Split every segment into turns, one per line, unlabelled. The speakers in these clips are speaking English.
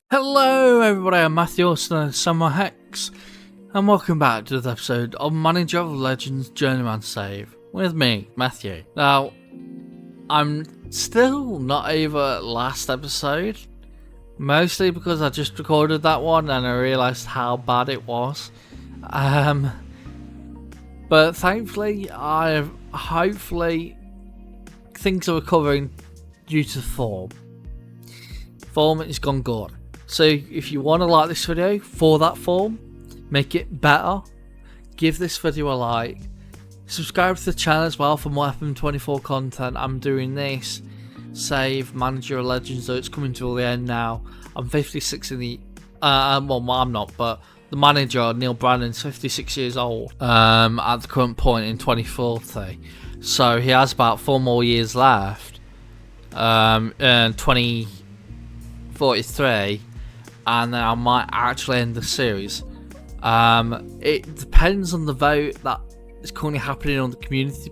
Hello everybody, I'm Matthew Austin and SamuraiHex, and welcome back to this episode of Manager of Legends Journeyman Save with me, Matthew. Now, I'm still not over last episode, mostly because I just recorded that one and I realised how bad it was. But thankfully, hopefully things are recovering due to form. Form has gone good. So if you want to like this video for that form, make it better, give this video a like, subscribe to the channel as well for more FM24 content. I'm doing this save Manager of Legends, though it's coming to the end now. I'm 56 in the well, I'm not, but the manager Neil Brandon's 56 years old at the current point in 2040, so he has about 4 more years left, and 2043, and then I might actually end the series. It depends on the vote that is currently happening on the community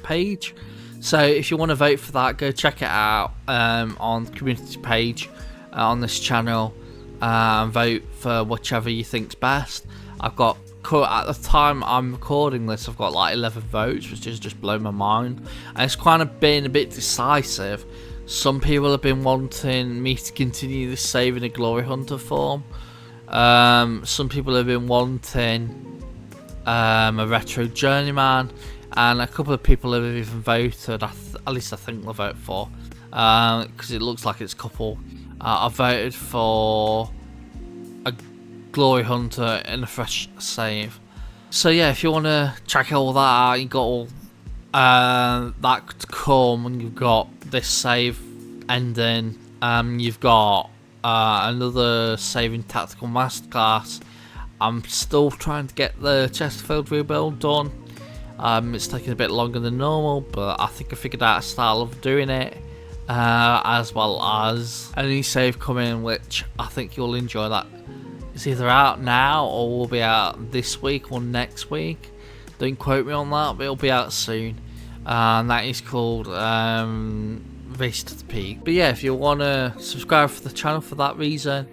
page. So if you want to vote for that, go check it out on the community page on this channel, and vote for whichever you think's best. I've got, at the time I'm recording this, I've got like 11 votes, which is just blown my mind, and it's kind of been a bit decisive. Some people have been wanting me to continue this save in a Glory Hunter form. Some people have been wanting a retro Journeyman, and a couple of people have even voted, at least I think they'll vote for, because it looks like it's a couple. I voted for a Glory Hunter and a fresh save. So yeah, if you want to check all that out, you got all that to come, and you've got this save ending. You've got another saving tactical masterclass. I'm still trying to get the Chesterfield rebuild done. It's taking a bit longer than normal, but I think I figured out a style of doing it, as well as a new save coming, which I think you'll enjoy. That it's either out now or will be out this week or next week. Don't quote me on that, but it'll be out soon. And that is called Race to the Peak. But yeah, if you want to subscribe for the channel for that reason,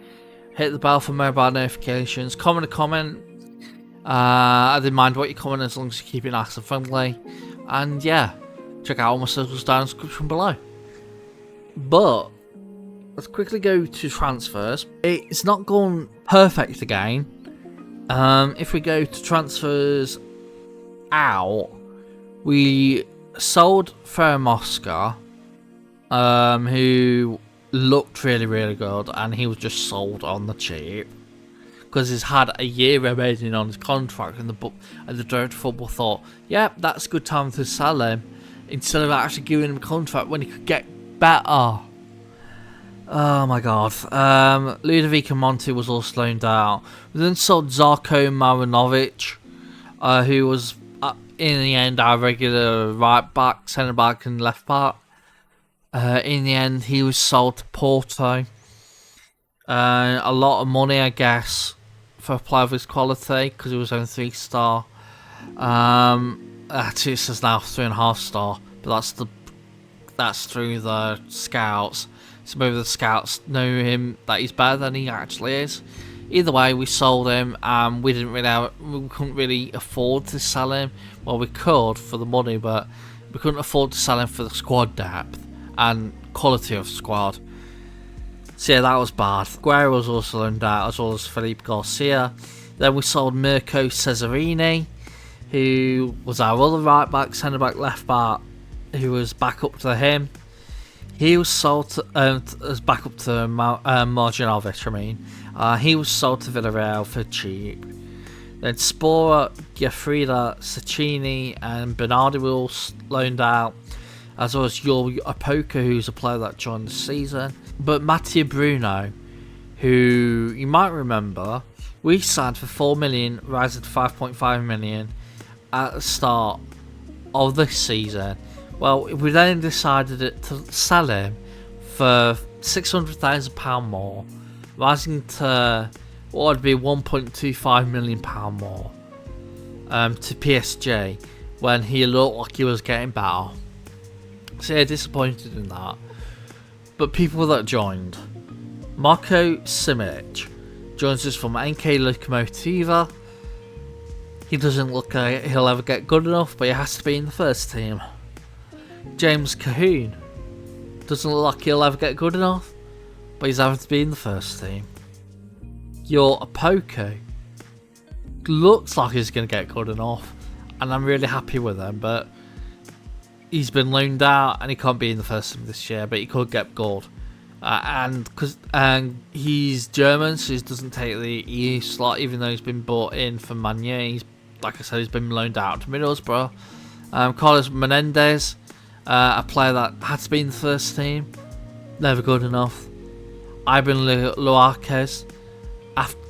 hit the bell for mobile notifications, comment a comment. I didn't mind what you comment as long as you keep it nice and friendly. And yeah, check out all my socials down in the description below. But let's quickly go to transfers. It's not gone perfect again. If we go to transfers out, we sold Oscar, who looked really good, and he was just sold on the cheap because he's had a year remaining on his contract, and the director of football thought, yeah, that's a good time to sell him, instead of actually giving him a contract when he could get better. Oh my god. Ludovic and Monty was all loaned out. We then sold Zarko Marinovic, who was in the end our regular right back, centre back and left back. In the end he was sold to Porto. A lot of money, I guess, for a player of his quality, because he was only 3-star. Actually it says now 3.5-star, but that's through the scouts. So maybe the scouts know him that he's better than he actually is. Either way, we sold him, and we couldn't really afford to sell him. Well, we could for the money, but we couldn't afford to sell him for the squad depth and quality of squad. So yeah, that was bad. Guerrero was also loaned out, as well as Felipe Garcia. Then we sold Mirko Cesarini, who was our other right back, centre back, left back, who was back up to him. He was sold as backup to Marjanovic, I mean. He was sold to Villarreal for cheap. Then Spora, Giafrida, Cecchini and Bernardi were all loaned out, as well as Yuri Apoka, who's a player that joined the season. But Mattia Bruno, who you might remember, we signed for 4 million, rising to 5.5 million at the start of this season. Well, we then decided to sell him for £600,000 more, rising to what would be £1.25 million more to PSG, when he looked like he was getting better. So yeah, disappointed in that. But people that joined, Marco Simic joins us from NK Lokomotiva. He doesn't look like he'll ever get good enough, but he has to be in the first team. James Cahoon doesn't look like he'll ever get good enough, but he's having to be in the first team. Your Apoko looks like he's going to get good enough, and I'm really happy with him, but he's been loaned out and he can't be in the first team this year, but he could get gold. And he's German, so he doesn't take the EU slot, even though he's been bought in from Man U. He's, like I said, he's been loaned out to Middlesbrough. Carlos Menendez, a player that had to be in the first team, never good enough. Ivan Luarquez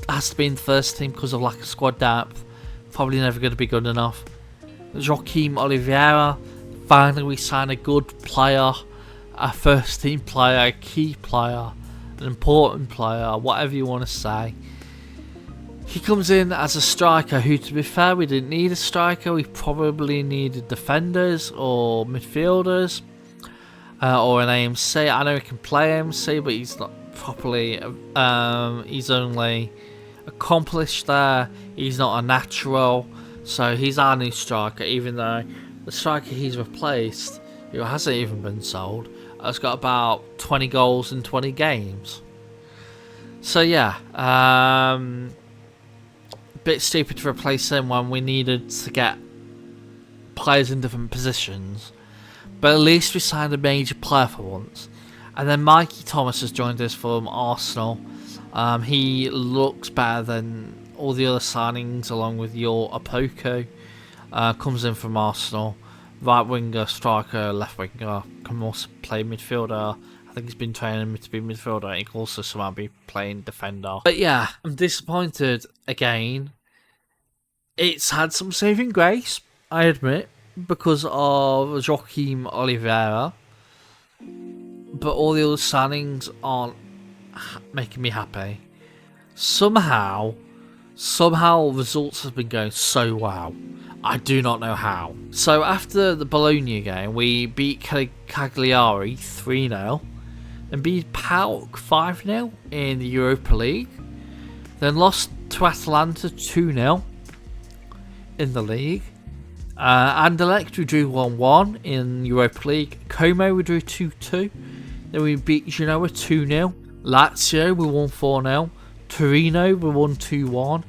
has to be in the first team because of lack of squad depth, probably never going to be good enough. Joaquim Oliveira, finally we signed a good player, a first team player, a key player, an important player, whatever you want to say. He comes in as a striker who, to be fair, we didn't need a striker. We probably needed defenders or midfielders or an AMC. I know he can play AMC, but he's not properly, he's only accomplished there. He's not a natural, so he's our new striker, even though the striker he's replaced, who hasn't even been sold, has got about 20 goals in 20 games. So yeah, bit stupid to replace him when we needed to get players in different positions, but at least we signed a major player for once. And then Mikey Thomas has joined us from Arsenal. He looks better than all the other signings, along with your Apoko. Comes in from Arsenal. Right winger, striker, left winger, can also play midfielder. I think he's been training to be midfielder. He can also somehow be playing defender. But yeah, I'm disappointed again. It's had some saving grace, I admit, because of Joaquim Oliveira. But all the other signings aren't making me happy. Somehow results have been going so well. I do not know how. So after the Bologna game, we beat Cagliari 3-0 and beat PAOK 5-0 in the Europa League. Then lost to Atalanta 2-0 in the league. Anderlecht we drew 1-1 in Europa League. Como we drew 2-2. Then we beat Genoa 2-0. Lazio we won 4-0. Torino we won 2-1.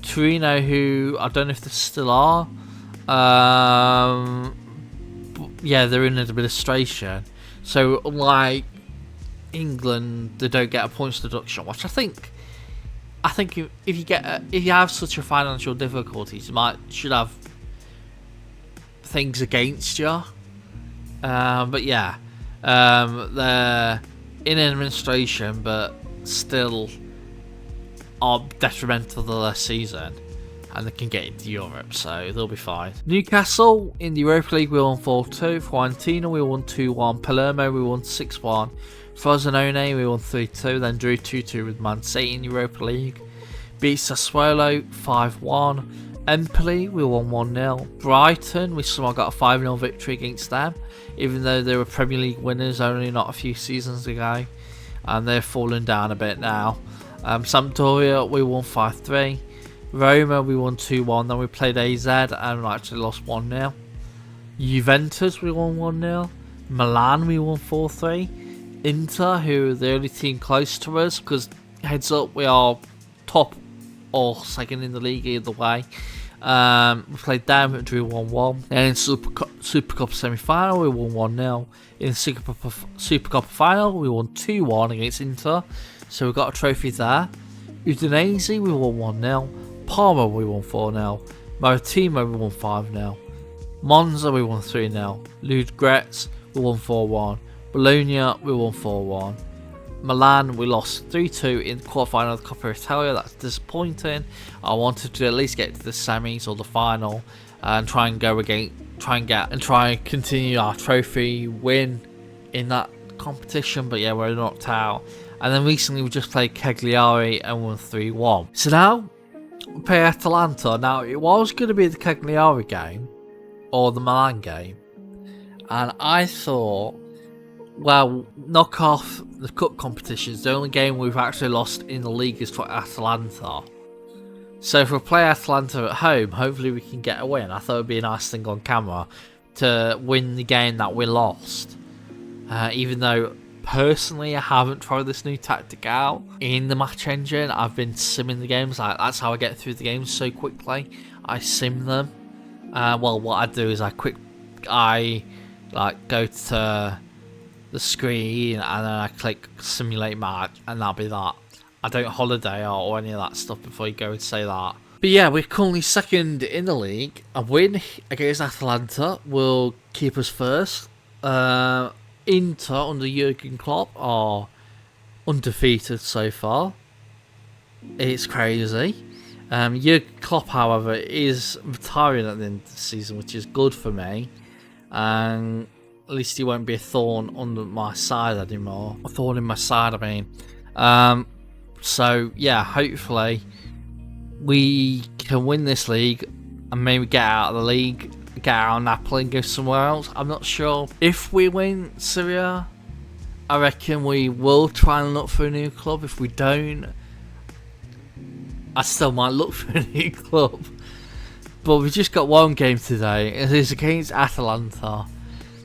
Torino, who I don't know if they still are. Yeah, they're in administration. So unlike England, they don't get a points deduction, which I think if you have such a financial difficulties, you should have things against you. But yeah, they're in administration, but still are detrimental to their season, and they can get into Europe, so they'll be fine. Newcastle in the Europa League we won 4-2. Fiorentina we won 2-1. Palermo we won 6-1. Frosinone we won 3-2. Then drew 2-2 with Man City in Europa League. Beat Sassuolo 5-1. Empoli we won 1-0. Brighton we somehow got a 5-0 victory against them, even though they were Premier League winners only not a few seasons ago, and they're falling down a bit now. Sampdoria we won 5-3. Roma we won 2-1. Then we played AZ and actually lost 1-0. Juventus we won 1-0. Milan we won 4-3. Inter, who are the only team close to us, because heads up, we are top or second in the league either way. We played them and drew 1-1. Then in Super Cup semi-final we won 1-0. In Super Cup final we won 2-1 against Inter. So we got a trophy there. Udinese we won 1-0. Parma we won 4-0. Maritimo we won 5-0. Monza we won 3-0. Ludogorets we won 4-1. Bologna we won 4-1. Milan we lost 3-2 in the quarterfinal of the Coppa Italia. That's disappointing. I wanted to at least get to the semis or the final and try and continue our trophy win in that competition, but yeah, we're knocked out. And then recently we just played Cagliari and won 3-1. So now we play Atalanta. Now it was going to be the Cagliari game or the Milan game, and I thought well, knock off the cup competitions. The only game we've actually lost in the league is to Atalanta. So if we play Atalanta at home, hopefully we can get a win. I thought it would be a nice thing on camera to win the game that we lost. Even though, personally, I haven't tried this new tactic out in the match engine. I've been simming the games. That's how I get through the games so quickly. I sim them. Well, what I do is I go to the screen and then I click simulate match, and that'll be that. I don't holiday or any of that stuff before you go and say that. But yeah, we're currently second in the league. A win against Atalanta will keep us first. Inter under Jurgen Klopp are undefeated so far. It's crazy. Jurgen Klopp, however, is retiring at the end of the season, which is good for me. And at least he won't be a thorn under my side anymore. A thorn in my side, I mean. So yeah, hopefully we can win this league and maybe get out of the league, get out of Napoli and go somewhere else. I'm not sure. If we win Syria, I reckon we will try and look for a new club. If we don't, I still might look for a new club. But we've just got one game today. It is against Atalanta.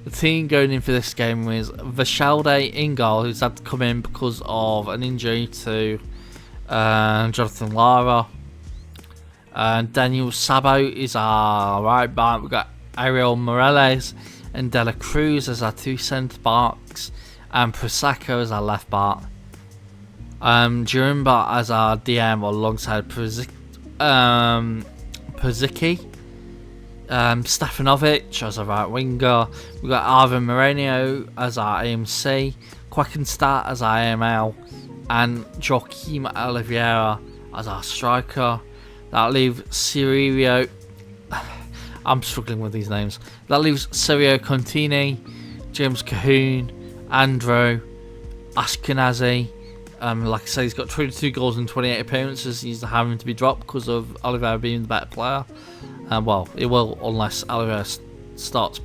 The team going in for this game is Vashalde in goal, who's had to come in because of an injury to Jonathan Lara. Daniel Sabo is our right back. We've got Ariel Morales and Dela Cruz as our two centre backs, and Prosecco as our left back. Jurumba as our DM alongside Pazicki. Stefanovic as a right winger. We've got Arvin Moreno as our AMC, Quackenstadt as our AML, and Joaquim Oliveira as our striker. That leaves Cirio. I'm struggling with these names. That leaves Cirio Contini, James Cahoon, Andrew, Ashkenazi. Like I say, he's got 22 goals in 28 appearances. He's having to be dropped because of Oliveira being the better player. Well, it will unless Oliveira starts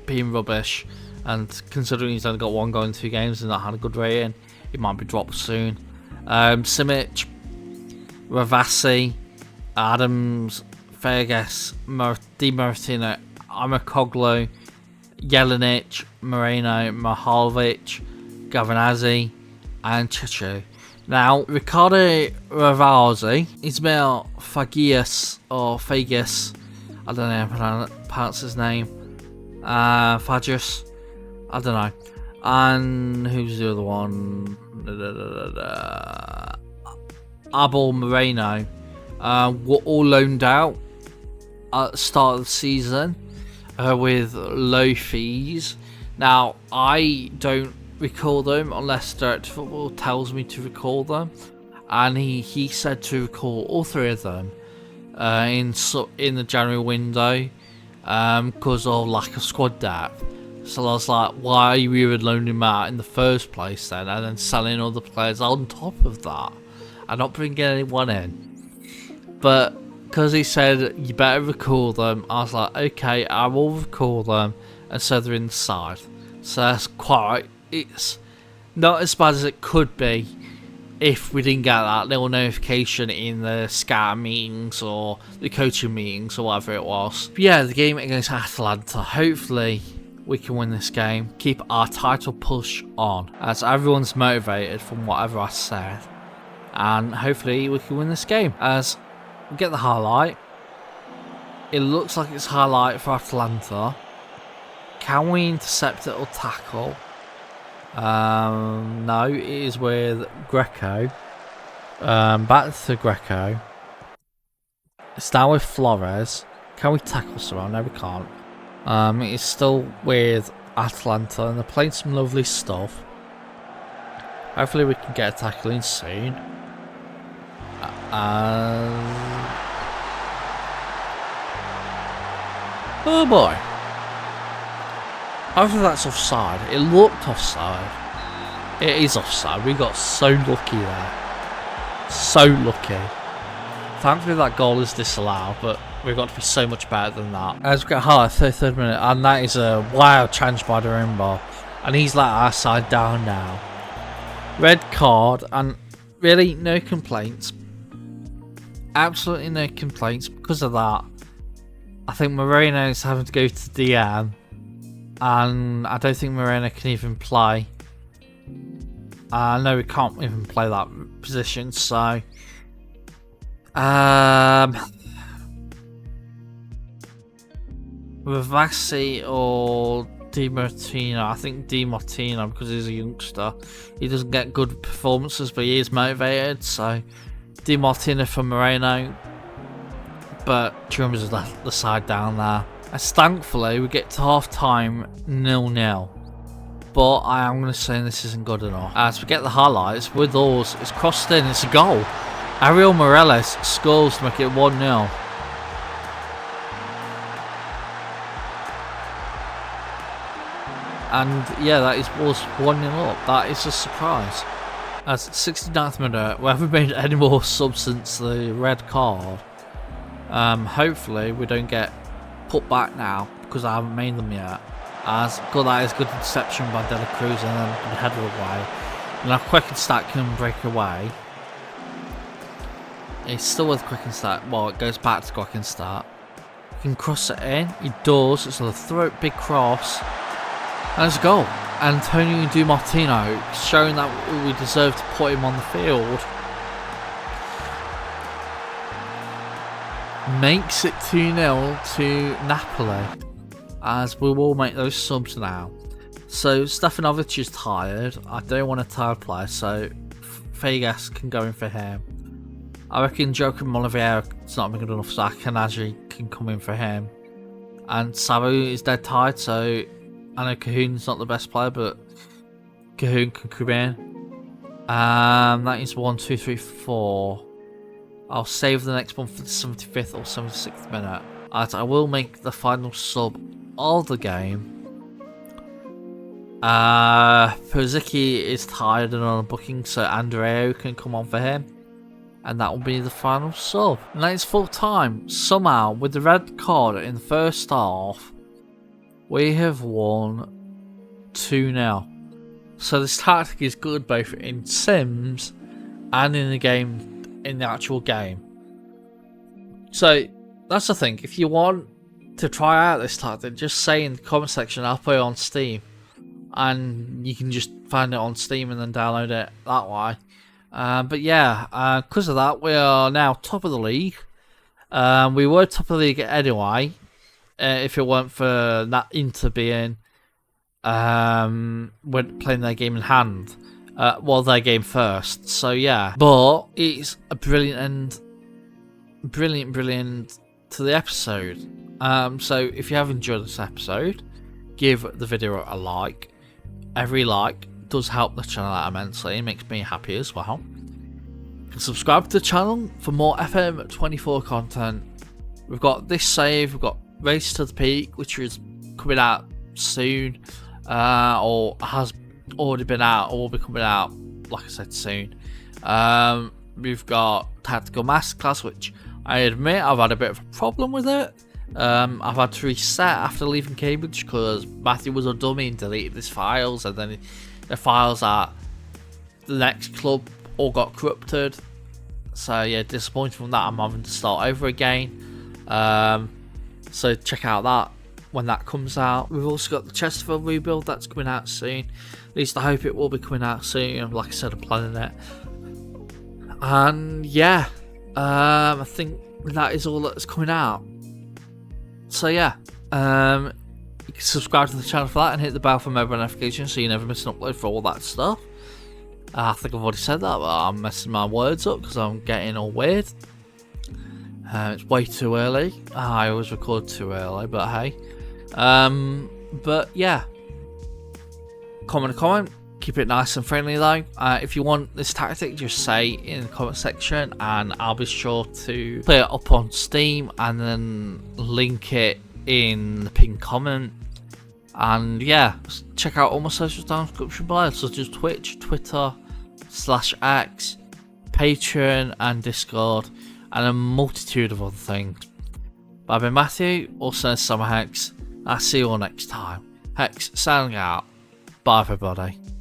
being rubbish. And considering he's only got one goal in 2 games and not had a good rating, it might be dropped soon. Simic, Ravasi, Adams, Fergus, Di Martino, Amakoglu, Jelenic, Moreno, Mahalovic, Gavanazzi, and Chichu. Now, Ricardo Ravazzi, Ismail Fagias, or Fagias, I don't know how to pronounce his name, Fagius, I don't know, and who's the other one, Abel Moreno, were all loaned out at the start of the season with low fees. Now, I don't recall them unless Director Football tells me to recall them, and he said to recall all 3 of them in the January window because of lack of squad depth. So I was like, why are you even loaning them out in the first place then, and then selling other players on top of that and not bringing anyone in? But because he said you better recall them, I was like, okay, I will recall them, and so they're in the side. So that's quite. It's not as bad as it could be if we didn't get that little notification in the scout meetings or the coaching meetings or whatever it was. But yeah, the game against Atalanta, hopefully we can win this game, keep our title push on, as everyone's motivated from whatever I said, and hopefully we can win this game. As we get the highlight, it looks like it's highlight for Atalanta. Can we intercept it or tackle? No, it is with Greco. Back to Greco. It's now with Flores. Can we tackle someone? No, we can't. It's still with Atalanta, and they're playing some lovely stuff. Hopefully we can get a tackle in soon. Oh boy. Hopefully that's offside. It looked offside. It is offside. We got so lucky there. So lucky. Thankfully that goal is disallowed, but we've got to be so much better than that. As we get high, 33rd minute, and that is a wild chance by Durumba. and he's like our side down now. Red card, and really no complaints. Absolutely no complaints because of that. I think Moreno's having to go to DM, and I don't think Moreno can even play. No, we can't even play that position, so Vivassi or Di Martino. I think Di Martino, because he's a youngster, he doesn't get good performances, but he is motivated, so Di Martino for Moreno. But Drums is left the side down there. As thankfully we get to half time 0-0. But I am going to say this isn't good enough. As we get the highlights, with us, it's crossed in, it's a goal. Ariel Morales scores to make it 1-0. And yeah, that was 1-0 up. That is a surprise. As 69th minute, we haven't made any more subs since the red card. Hopefully we don't get put back now, because I haven't made them yet. As good, that is good interception by De La Cruz, and then the header away. And now Quick and Stat can break away. He's still with Quick and Stat. Well, it goes back to Quick and Stat. He can cross it in. He does. It's a big cross. And it's a goal. Antonio Di Martino, showing that we deserve to put him on the field. Makes it 2-0 to Napoli. As we will make those subs now. So Stefanovic is tired. I don't want a tired player, so Vegas can go in for him. I reckon Joaquin Oliveira is not good enough, so Akanaji can come in for him. And Saru is dead tired, so I know Cahoon's not the best player, but Cahoon can come in. That is 1, 2, 3, 4. I'll save the next one for the 75th or 76th minute. As I will make the final sub of the game. Pozicki is tired and on a booking, so Andreo can come on for him. And that will be the final sub. And that is full time. Somehow, with the red card in the first half, we have won 2-0. So this tactic is good both in Sims and in the game, in the actual game. So that's the thing. If you want to try out this tactic, just say in the comment section, I'll put it on Steam. And you can just find it on Steam and then download it that way. But yeah, because of that, we are now top of the league. We were top of the league anyway, if it weren't for that Inter being when playing their game in hand. Well, their game first. So yeah, but it's a brilliant to the episode. So if you have enjoyed this episode, give the video a like. Every like does help the channel out immensely and makes me happy as well. You can subscribe to the channel for more FM24 content. We've got this save, we've got Race to the Peak, which is coming out soon, or has already been out, or will be coming out, like I said, soon. We've got Tactical Masterclass, which I admit I've had a bit of a problem with it. I've had to reset after leaving Cambridge because Matthew was a dummy and deleted his files, and then the files at the next club all got corrupted. So yeah, disappointed from that. I'm having to start over again. So check out that when that comes out. We've also got the Chesterfield rebuild that's coming out soon. At least I hope it will be coming out soon. Like I said, I'm planning it. And yeah, I think that is all that's coming out. So yeah, you can subscribe to the channel for that and hit the bell for mobile notifications so you never miss an upload for all that stuff. I think I've already said that, but I'm messing my words up because I'm getting all weird. It's way too early. I always record too early, but hey. But yeah, comment. Keep it nice and friendly though. If you want this tactic, just say in the comment section and I'll be sure to put it up on Steam and then link it in the pinned comment. And yeah, check out all my socials down in the description below, such as Twitch, Twitter, /X, Patreon and Discord, and a multitude of other things. But I've been Matthew, also known as SamuraiHex. I'll see you all next time. Hex, signing out. Bye, everybody.